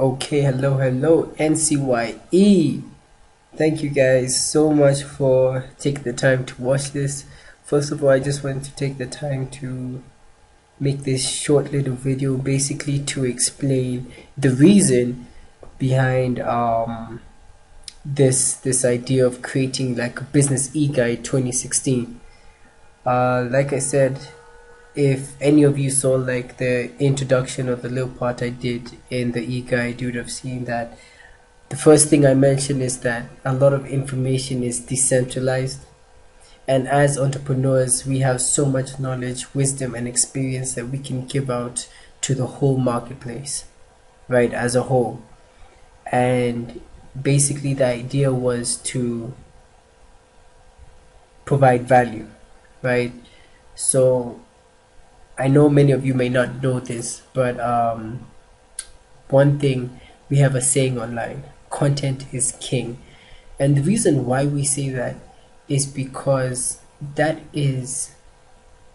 Okay, hello, NCYE. Thank you guys so much for taking the time to watch this. First of all, I just wanted to take the time to make this short little video basically to explain the reason behind this idea of creating like a business e-guide 2016. Like I said, if any of you saw like the introduction of the little part I did in the e-guide, you would have seen that the first thing I mentioned is that a lot of information is decentralized, and as entrepreneurs we have so much knowledge, wisdom and experience that we can give out to the whole marketplace, right, as a whole. And basically the idea was to provide value, right? So I know many of you may not know this, but one thing, we have a saying online: content is king. And the reason why we say that is because that is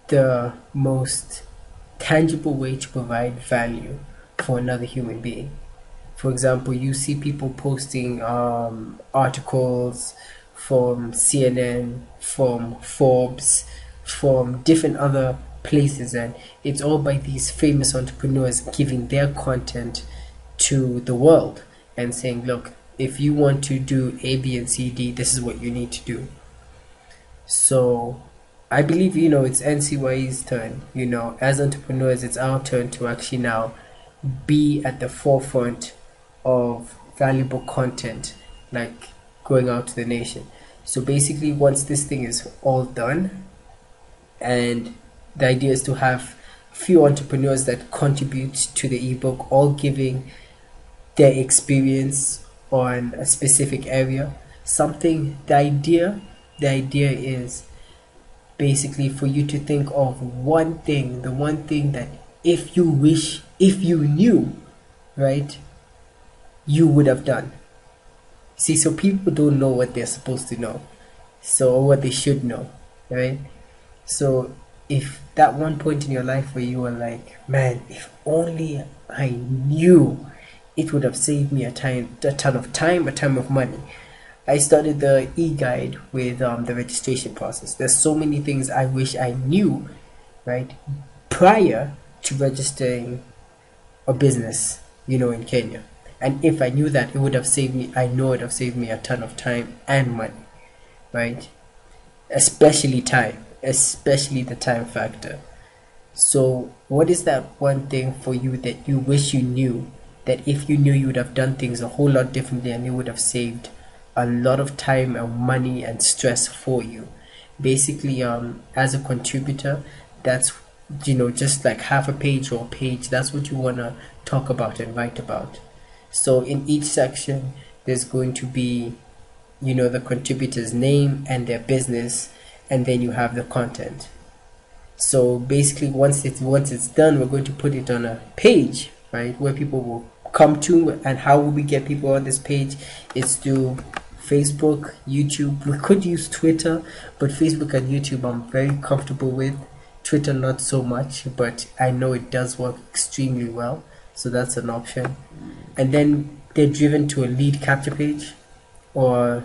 the most tangible way to provide value for another human being. For example, you see people posting articles from CNN, from Forbes, from different other places, and it's all by these famous entrepreneurs giving their content to the world and saying, look, if you want to do A, B, and C, D, this is what you need to do. So I believe, it's NCYE's turn. As entrepreneurs, it's our turn to actually now be at the forefront of valuable content, like going out to the nation. So basically, once this thing is all done, and the idea is to have few entrepreneurs that contribute to the ebook, all giving their experience on a specific area. The idea is basically for you to think of the one thing that if you knew, right, you would have done. See, so people don't know what they're supposed to know, so what they should know, right? So if that one point in your life where you were like, man, if only I knew, it would have saved me a ton of time, a ton of money. I started the e-guide with the registration process. There's so many things I wish I knew, right, prior to registering a business, in Kenya. And if I knew that, it would have saved me, I know it would have saved me a ton of time and money, right? Especially the time factor. So what is that one thing for you that you wish you knew, that if you knew, you would have done things a whole lot differently and it would have saved a lot of time and money and stress for you? Basically, as a contributor, that's just like half a page or a page, that's what you want to talk about and write about. So in each section there's going to be the contributor's name and their business, and then you have the content. So basically, once it's done, we're going to put it on a page, right, where people will come to. And how will we get people on this page? It's through Facebook, YouTube. We could use Twitter, but Facebook and YouTube I'm very comfortable with. Twitter not so much, but I know it does work extremely well, so that's an option. And then they're driven to a lead capture page, or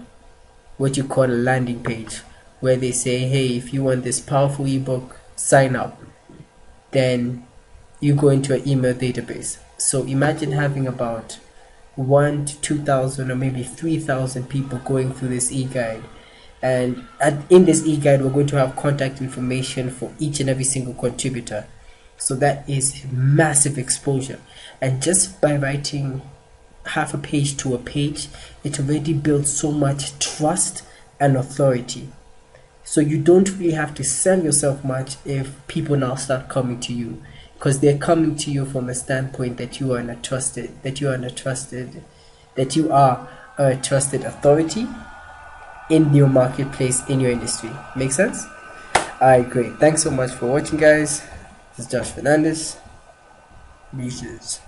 what you call a landing page, where they say, hey, if you want this powerful ebook, sign up. Then you go into an email database. So imagine having about 1 to 2,000 or maybe 3,000 people going through this e-guide. And in this e-guide, we're going to have contact information for each and every single contributor. So that is massive exposure. And just by writing half a page to a page, it already builds so much trust and authority. So you don't really have to sell yourself much if people now start coming to you, because they're coming to you from a standpoint that you are a trusted authority in your marketplace, in your industry. Make sense? Alright, great. Thanks so much for watching, guys. This is Josh Fernandez. Beaches.